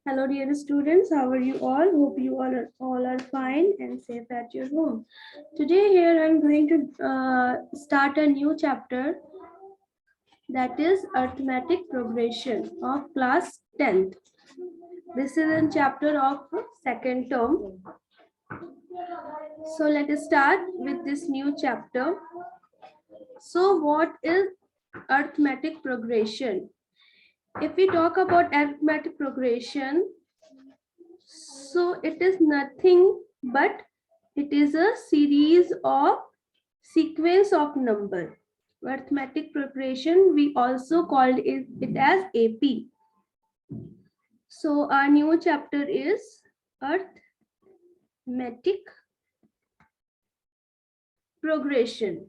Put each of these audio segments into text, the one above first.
Hello, dear students. How are you all? Hope you all are fine and safe at your home. Today, here I'm going to start a new chapter, that is arithmetic progression of class 10th. This is a chapter of second term. So let us start with this new chapter. So what is arithmetic progression? If we talk about arithmetic progression, so it is nothing but it is a series of sequence of number. Arithmetic progression, we also called it as AP. So our new chapter is arithmetic progression.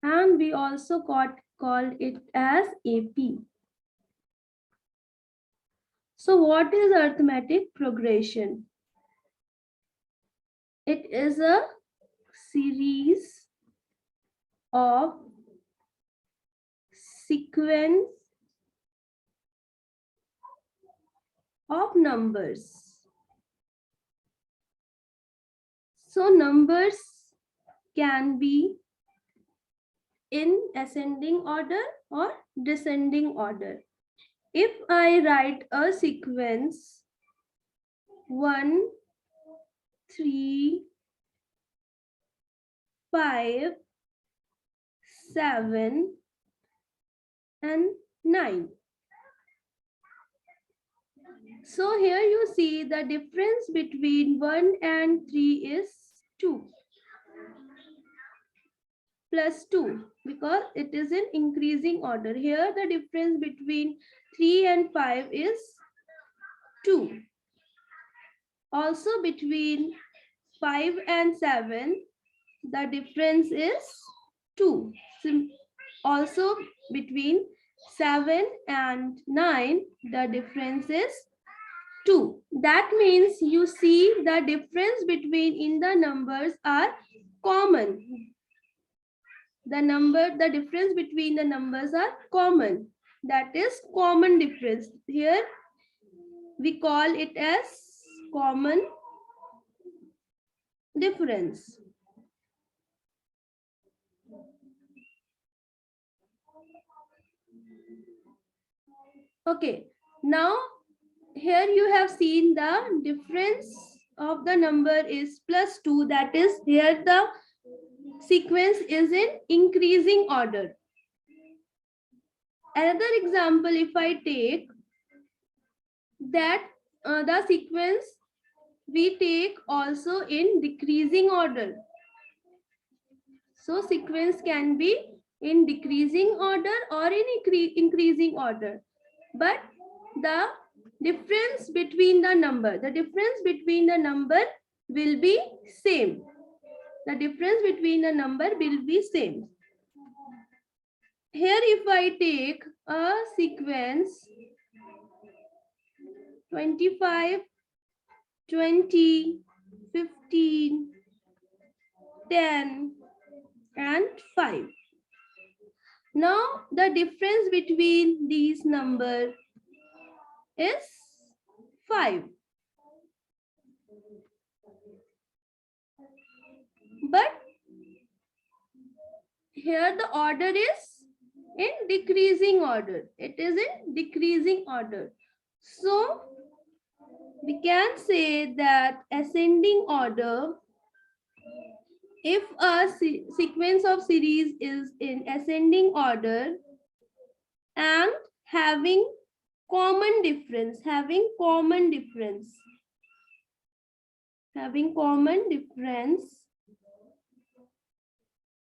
And we also called it as AP. So what is arithmetic progression? It is a series of sequence of numbers. So numbers can be in ascending order or descending order. If I write a sequence 1, 3, 5, 7, and 9. So here you see the difference between 1 and 3 is 2 plus 2 because it is in increasing order. Here the difference between 3 and 5 is 2. Also between 5 and 7 the difference is 2. Also between 7 and 9 the difference is 2. That means you see the difference between in the numbers are common. The difference between the numbers are common. That is common difference. Here we call it as common difference. Okay, now here you have seen the difference of the number is plus 2. That is, here the sequence is in increasing order. Another example, if I take that the sequence we take also in decreasing order. So sequence can be in decreasing order or in increasing order. But the difference between the number will be same. The difference between the number will be same. Here if I take a sequence 25, 20, 15, 10 and 5. Now the difference between these numbers is 5. But here the order is in decreasing order. It is in decreasing order. So we can say that ascending order, if a sequence of series is in ascending order and having common difference,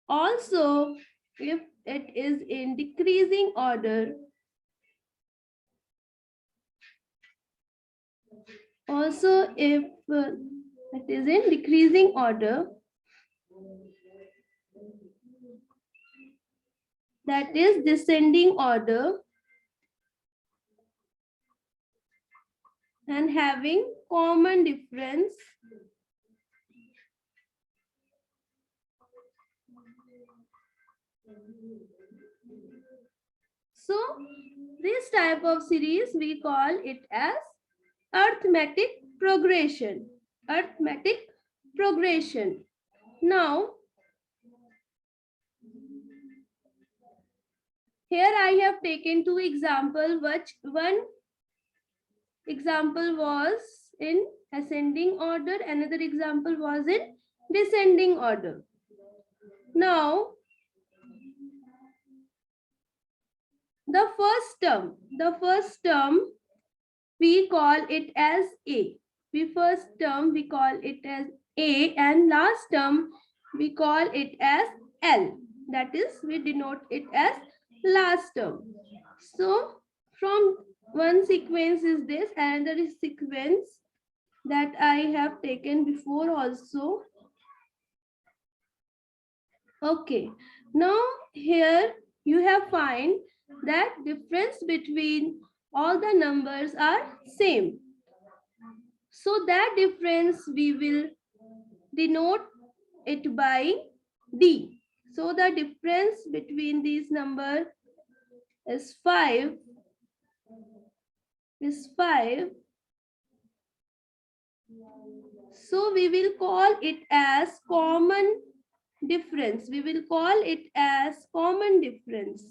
also if it is in decreasing order, that is descending order and having common difference, So this type of series we call it as arithmetic progression. Arithmetic progression. Now, here I have taken two examples, which one example was in ascending order, another example was in descending order. Now, the first term we call it as A. First term we call it as A, and last term we call it as L. That is, we denote it as last term. So from one sequence is this, another is sequence that I have taken before also. Okay, now here you have find that difference between all the numbers are same. So that difference we will denote it by D. So the difference between these numbers is 5. So we will call it as common difference. We will call it as common difference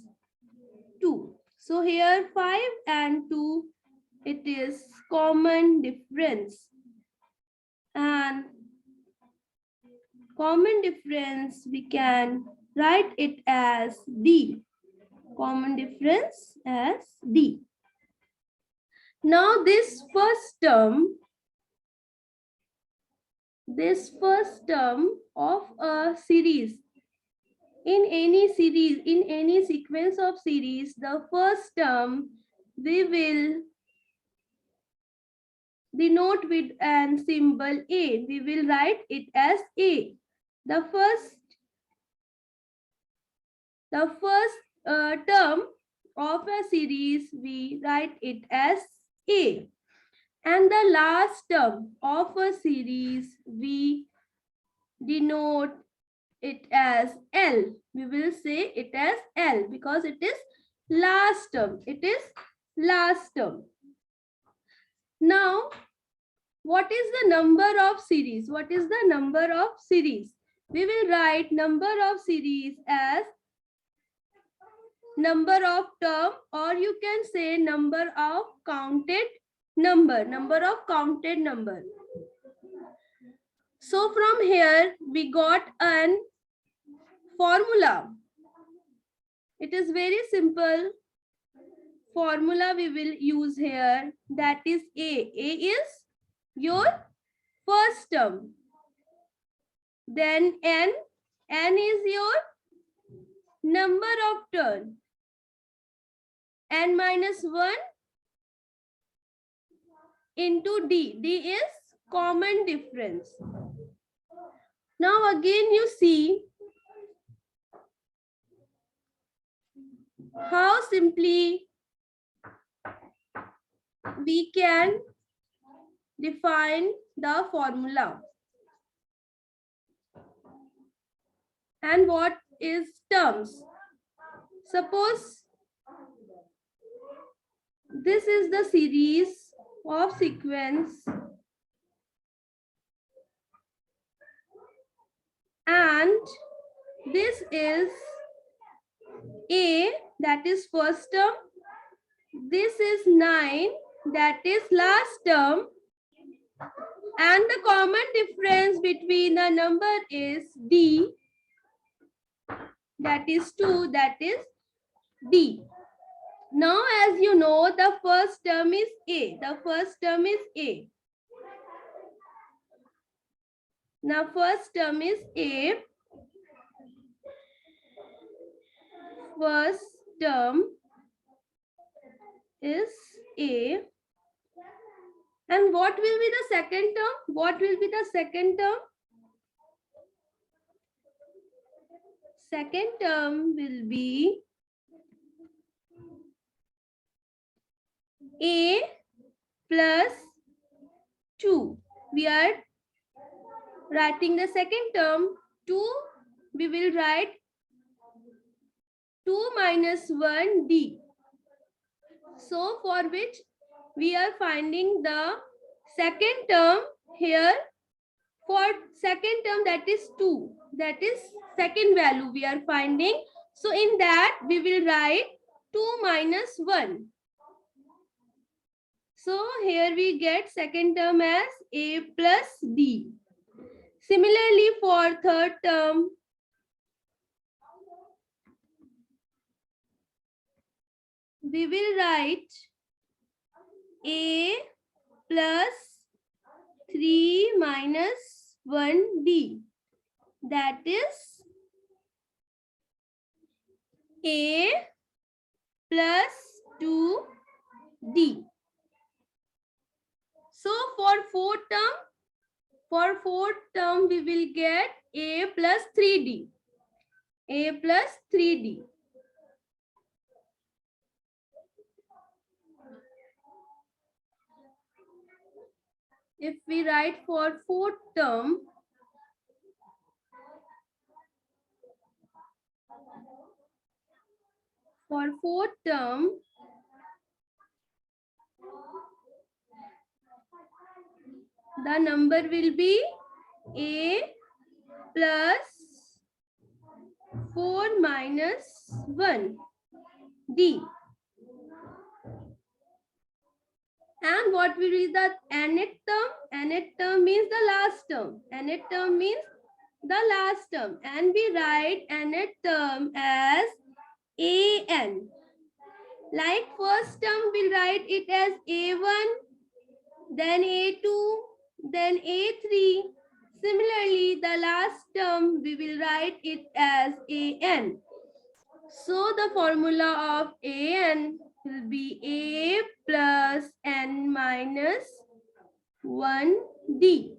2. So here 5 and 2, it is common difference. And common difference, we can write it as D. Common difference as D. Now this first term of a series, in any sequence of series, the first term we will denote with an symbol A. We will write it as A. The first term of a series, we write it as A. And the last term of a series, we denote it as L. We will say it as L because it is last term. It is last term. Now, what is the number of series? What is the number of series? We will write number of series as number of term, or you can say number of counted number. Number of counted number. So from here we got an formula. It is very simple formula we will use here. That is A. A is your first term. Then N. N is your number of turn. N minus 1 into D. D is common difference. Now again you see how simply we can define the formula. And what is terms? Suppose this is the series of sequence and this is A, that is first term. This is 9, that is last term. And the common difference between the number is D, that is 2, that is D. Now, as you know, the first term is A. The first term is A. Now, first term is A. First term is A. And what will be the second term? What will be the second term? Second term will be A plus 2. We are writing the second term. 2, we will write 2 minus 1 D. So for which we are finding the second term here. For second term, that is 2. That is second value we are finding. So in that we will write 2 minus 1. So here we get second term as A plus D. Similarly for third term, we will write A plus 3 minus 1D. That is A plus 2D. So for fourth term, we will get A plus 3D. A plus 3D. If we write for fourth term, the number will be A plus 4 minus 1 D. And what will be the nth term? Nth term means the last term. Nth term means the last term. And we write nth term as An. Like first term, we write it as A1, then A2, then A3. Similarly, the last term, we will write it as An. So the formula of An will be A plus N minus 1D.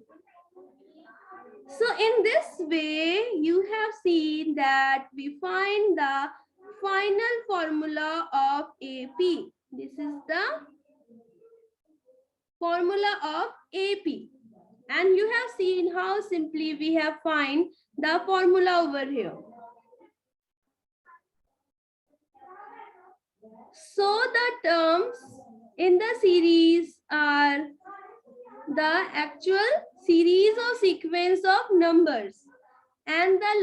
So in this way, you have seen that we find the final formula of AP. This is the formula of AP. And you have seen how simply we have find the formula over here. So the terms in the series are the actual series or sequence of numbers, and the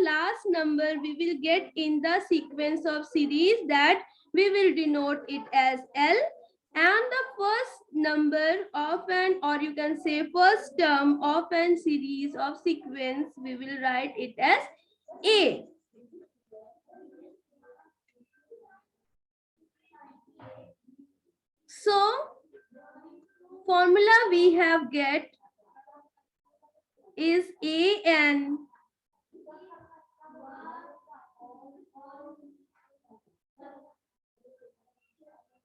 last number we will get in the sequence of series, that we will denote it as L, and the first number of an, or you can say first term of an series of sequence, we will write it as A. So formula we have get is An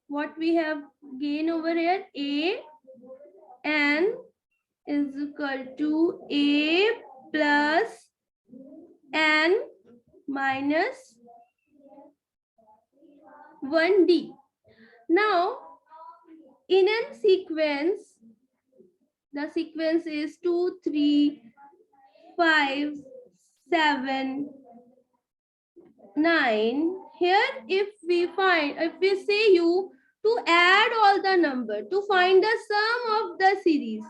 what we have gained over here, An is equal to A plus N minus 1D. Now, in a sequence, the sequence is 2, 3, 5, 7, 9. Here, if we say you to add all the number to find the sum of the series,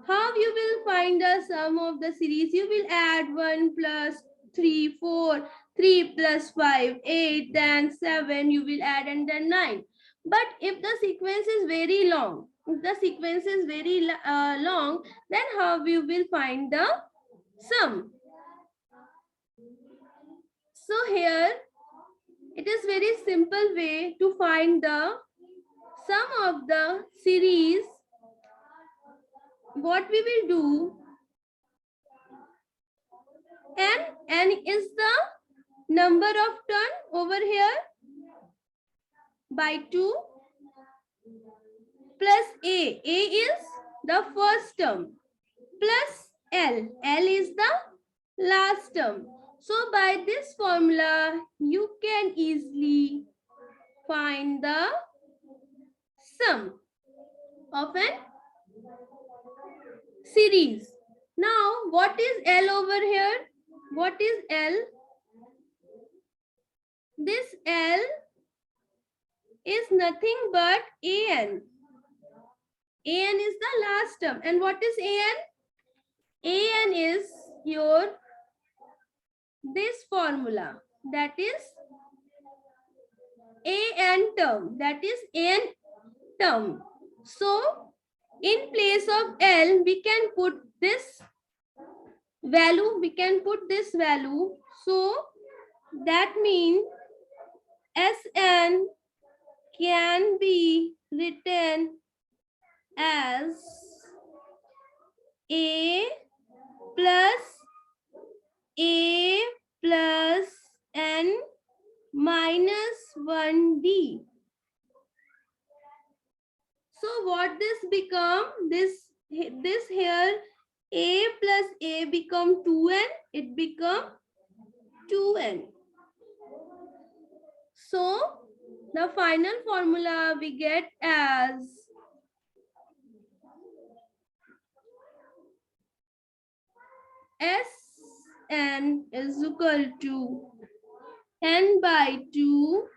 how you will find the sum of the series? You will add 1 plus 3, 4, 3 plus 5, 8, then 7, you will add, and then 9. But if the sequence is very long, long, then how you will find the sum? So here, it is very simple way to find the sum of the series. What we will do, n is the number of turn over here by 2 plus A is the first term, plus L is the last term. So by this formula, you can easily find the sum of an series. Now, what is L over here? What is L? This L is nothing but an. An is the last term. And what is an? An is your this formula, that is an term, that is an term. So in place of L, we can put this value, So that means Sn can be written as A plus N minus 1D. So what this become? This here A plus A become 2N. It become 2N. So the final formula we get as Sn is equal to N by 2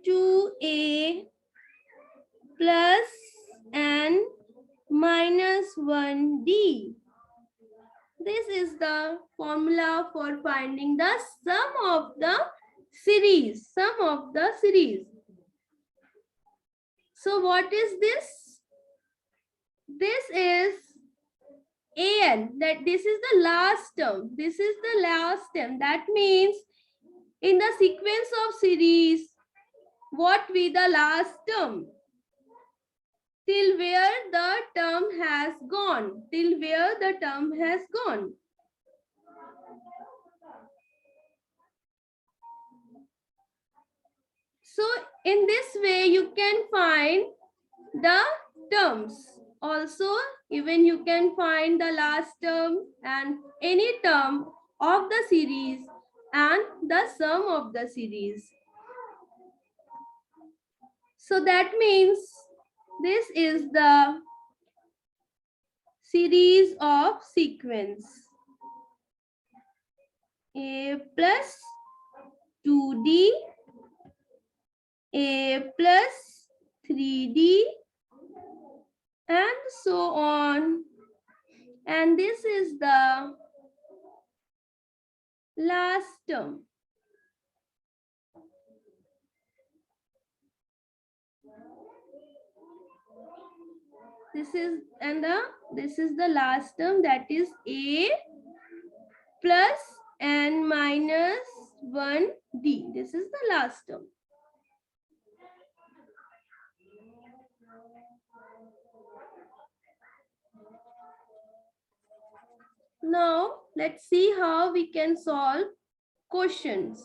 2A plus N minus 1D. This is the formula for finding the sum of the series. So what is this? This is An. That this is the last term. That means in the sequence of series, what be the last term? Till where the term has gone. So in this way, you can find the terms. Also, even you can find the last term and any term of the series and the sum of the series. So that means this is the series of sequence. A plus 2D, A plus 3D, and so on. And this is the last term. This is the last term, that is A plus N minus 1D. This is the last term. Now let's see how we can solve questions.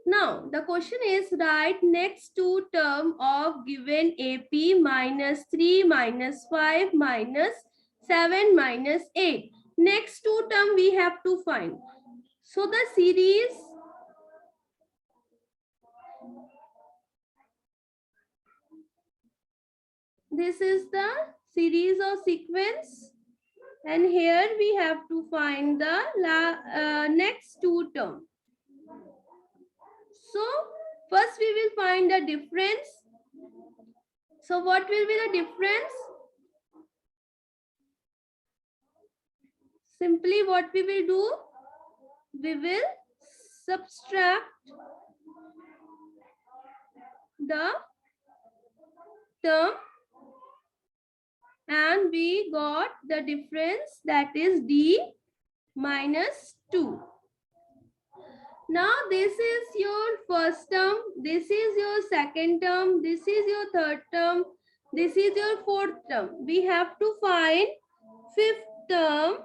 Now the question is, write next two term of given AP minus 3 minus 5 minus 7 minus 8. Next two term we have to find. So the series this is the series or sequence, and here we have to find the next two term. So first we will find the difference. So what will be the difference? Simply what we will do, we will subtract the term and we got the difference, that is D minus 2. Now this is your first term, this is your second term, this is your third term, this is your fourth term. We have to find fifth term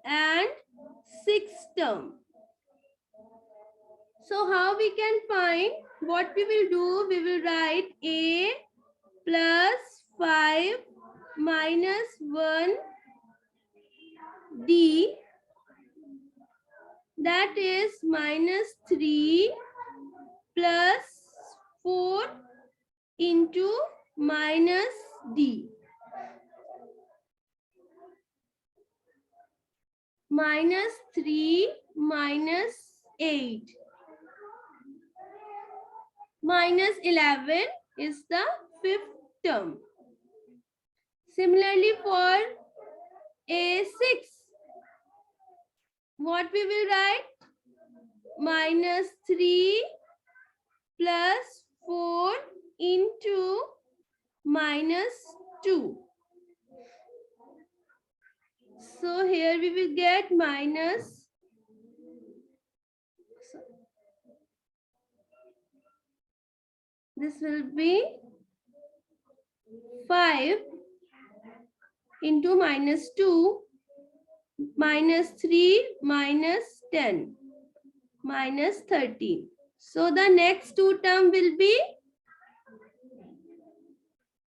and sixth term. So how we can find? What we will do, we will write A plus 5 minus 1 D, that is minus 3 plus 4 into minus D. minus 3 minus 8 minus 11 is the fifth term. Similarly for A6, what we will write? Minus 3 plus 4 into minus 2. So here we will get minus, this will be 5 into minus 2, minus 3 minus 10, minus 13. So the next two term will be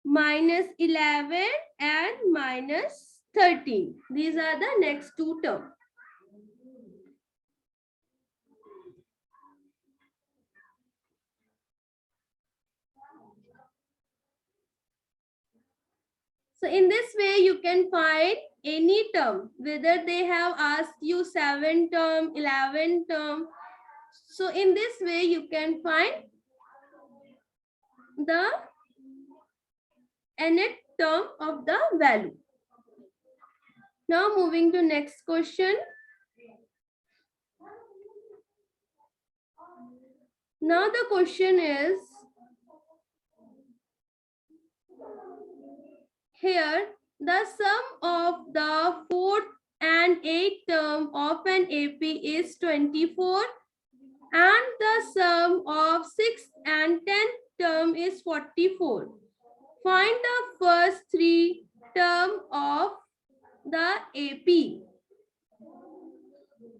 minus 11 and minus 13. These are the next two terms. So in this way, you can find any term, whether they have asked you 7 term, 11 term. So in this way, you can find the nth term of the value. Now moving to next question. Now the question is, here the sum of the fourth and eighth term of an AP is 24 and the sum of sixth and 10th term is 44. Find the first three term of the AP.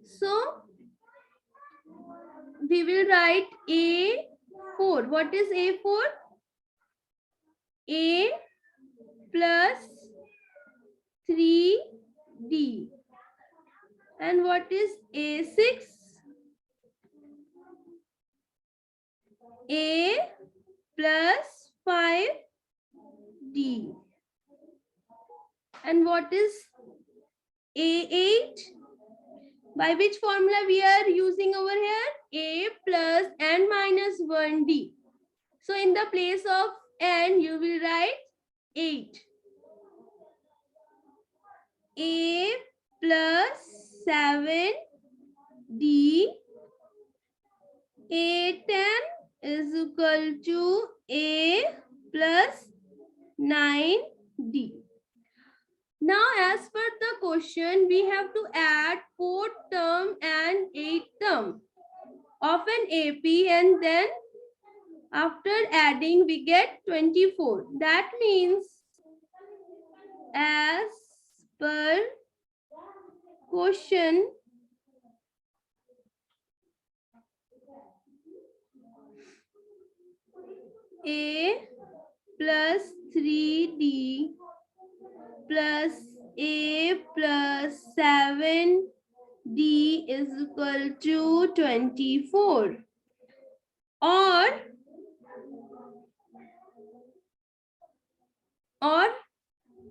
So we will write A4. What is A4? A plus 3D. And what is A6? A plus 5D. And what is A8? By which formula we are using over here? A plus n minus 1D. So in the place of n, you will write 8. A plus 7D. A10 is equal to A plus 9D. Now, as per the question, we have to add 4th term and 8th term of an AP, and then after adding, we get 24. That means, as per question, A plus 3D plus A plus 7D is equal to 24. Or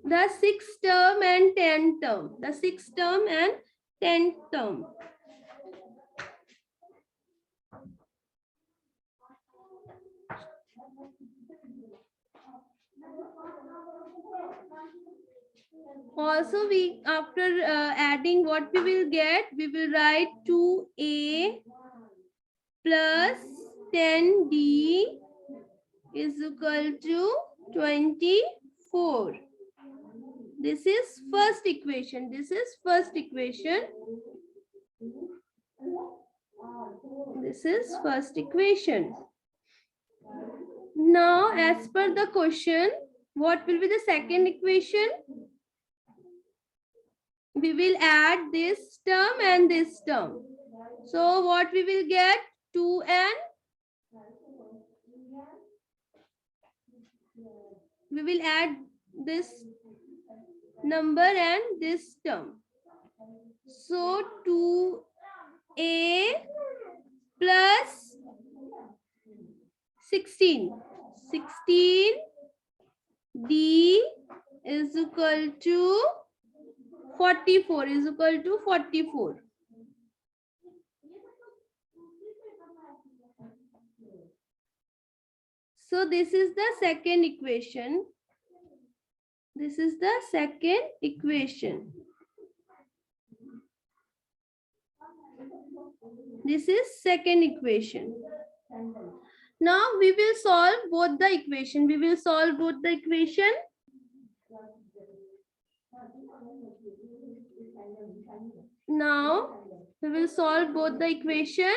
the 6th term and 10th term. The 6th term and 10th term. Also, we after adding, what we will get? We will write 2A plus 10D is equal to 24. This is first equation. This is first equation. This is first equation. Now, as per the question, what will be the second equation? We will add this term and this term. So what we will get? 2n. We will add this number and this term. So 2a plus 16. 16d is equal to 44 is equal to 44. So this is the second equation. This is the second equation. This is second equation. Now we will solve both the equation. We will solve both the equation. Now we will solve both the equation.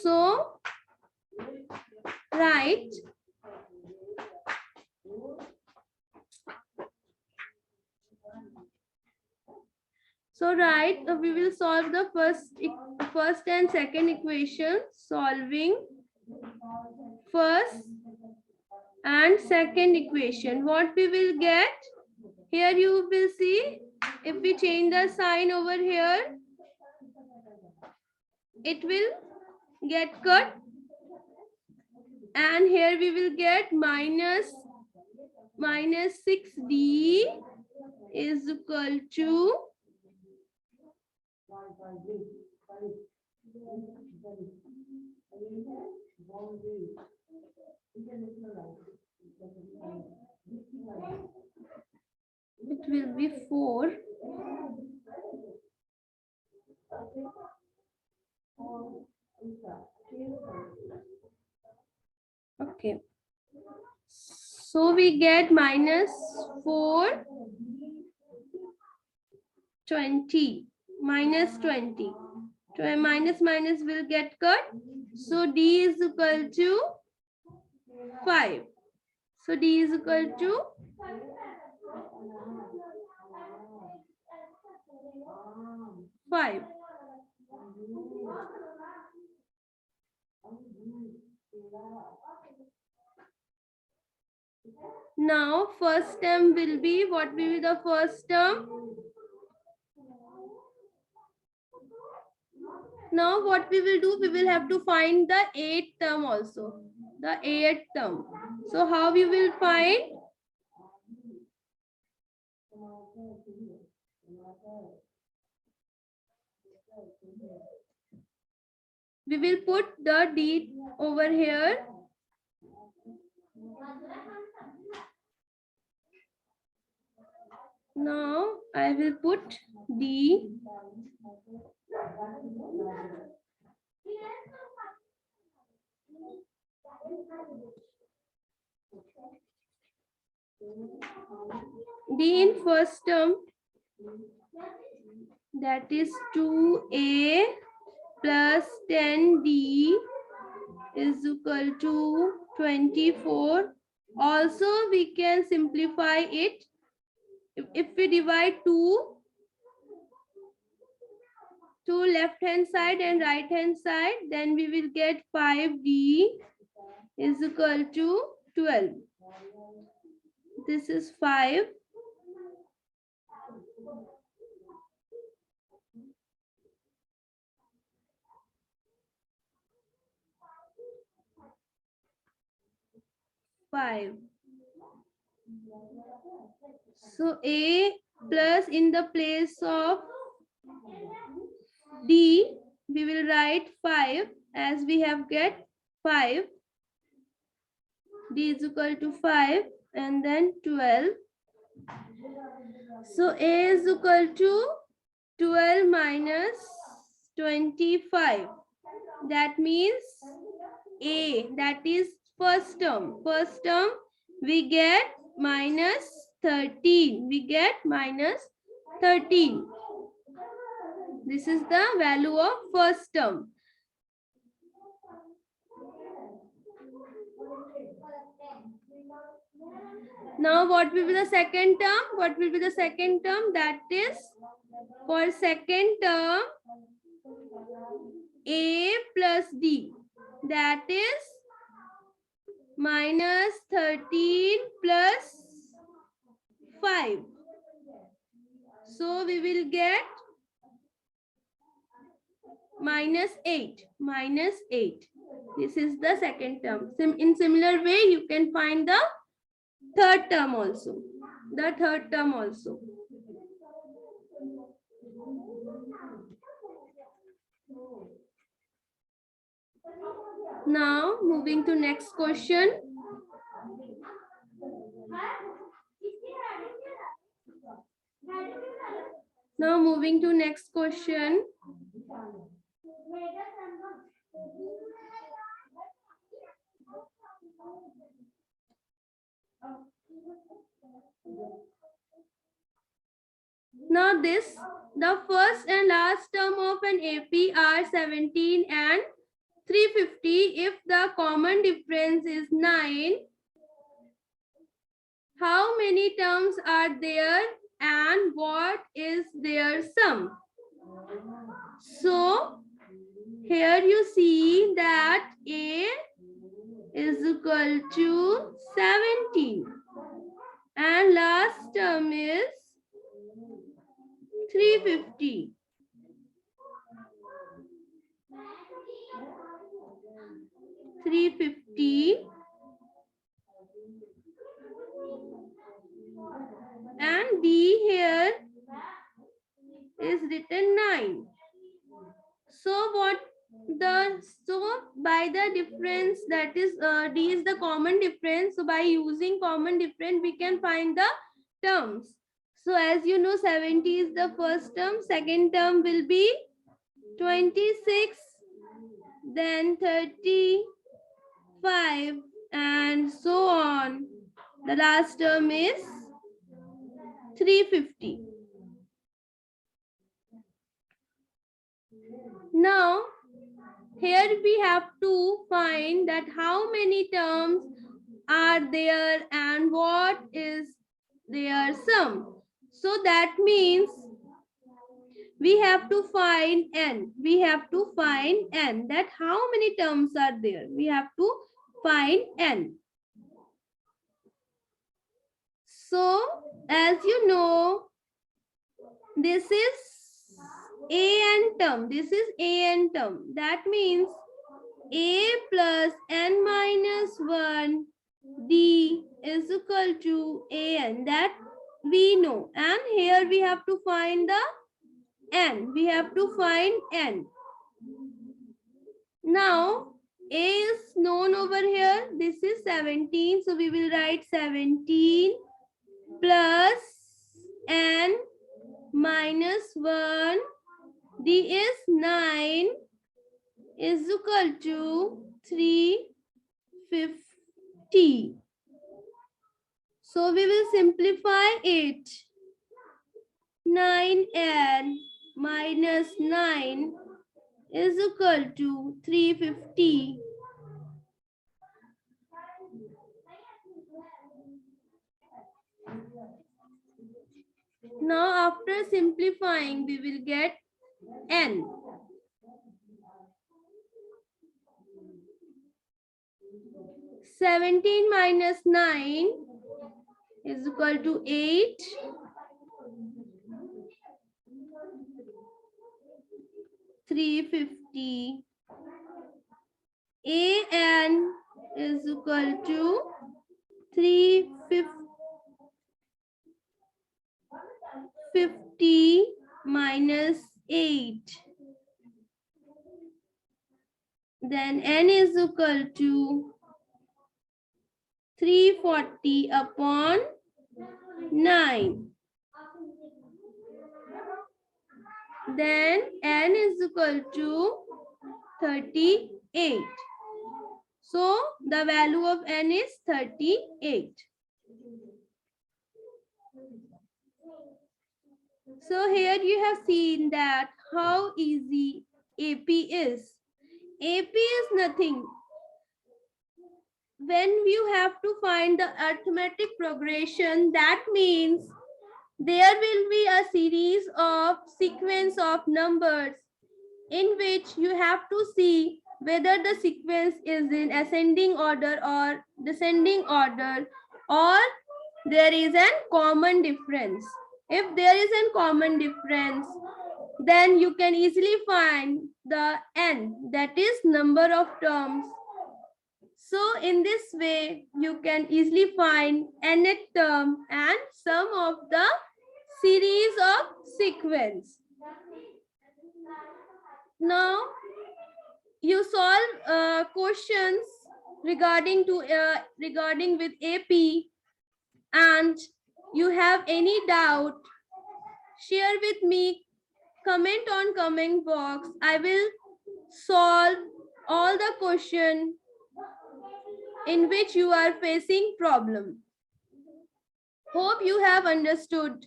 So write we will solve the first and second equation, solving first and second equation. What we will get here, you will see, if we change the sign over here, it will get cut, and here we will get minus 6d is equal to it will be 4. Okay. So we get minus 4, 20, minus 20. So minus will get cut. So D is equal to 5. So D is equal to 5. Now first term will be, what will be the first term? Now what we will do, we will have to find the 8th term also. The 8th term. So how we will find? We will put the D over here. Now I will put D. D in first term, that is 2a plus 10d is equal to 24. Also we can simplify it. If we divide 2 left hand side and right hand side, then we will get 5d is equal to 12. This is 5. So A plus, in the place of D, we will write 5, as we have get 5. D is equal to 5 and then 12. So A is equal to 12 minus 25. That means A, that is first term. First term we get minus 13. We get minus 13. This is the value of first term. Now what will be the second term? What will be the second term? That is, for second term, A plus D. That is minus 13 plus 5. So we will get minus 8. Minus 8. This is the second term. In similar way, you can find the third term also. The third term also. Now moving to next question. Now moving to next question. Now this, the first and last term of an AP are 17 and 350. If the common difference is 9, how many terms are there and what is their sum? So here you see that A is equal to 17 and last term is 350. And B here is written 9. So by the difference, that is D is the common difference. So by using common difference, we can find the terms. So as you know, 70 is the first term. Second term will be 26, then 35, and so on. The last term is 350. Now, here we have to find that how many terms are there and what is their sum. So that means we have to find n. We have to find n. That how many terms are there. We have to find n. So as you know, this is an term. This is an term. That means a plus n minus 1 d is equal to an. That we know. And here we have to find the n. We have to find n. Now a is known over here. This is 17. So we will write 17 plus n minus 1. D is 9 is equal to 350. So we will simplify it. 9n minus 9 is equal to 350. Now after simplifying, we will get n. (17 minus 9 is equal to 8. (350). An is equal to 350 minus 8. Then n is equal to 340 upon 9. Then n is equal to 38. So the value of n is 38. So here you have seen that how easy AP is. AP is nothing. When you have to find the arithmetic progression, that means there will be a series of sequence of numbers in which you have to see whether the sequence is in ascending order or descending order, or there is a common difference. If there is a common difference, then you can easily find the n, that is number of terms. So in this way, you can easily find nth term and sum of the series of sequence. Now you solve questions regarding with AP, and you have any doubt, share with me, comment on comment box. I will solve all the question in which you are facing problem. Hope you have understood.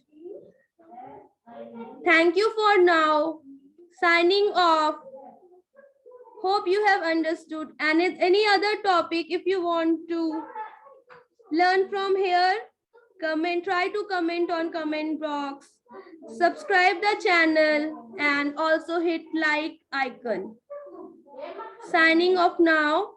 Thank you for now. Signing off. Hope you have understood. And any other topic, if you want to learn from here, try to comment on comment box. Subscribe the channel and also hit like icon. Signing off now.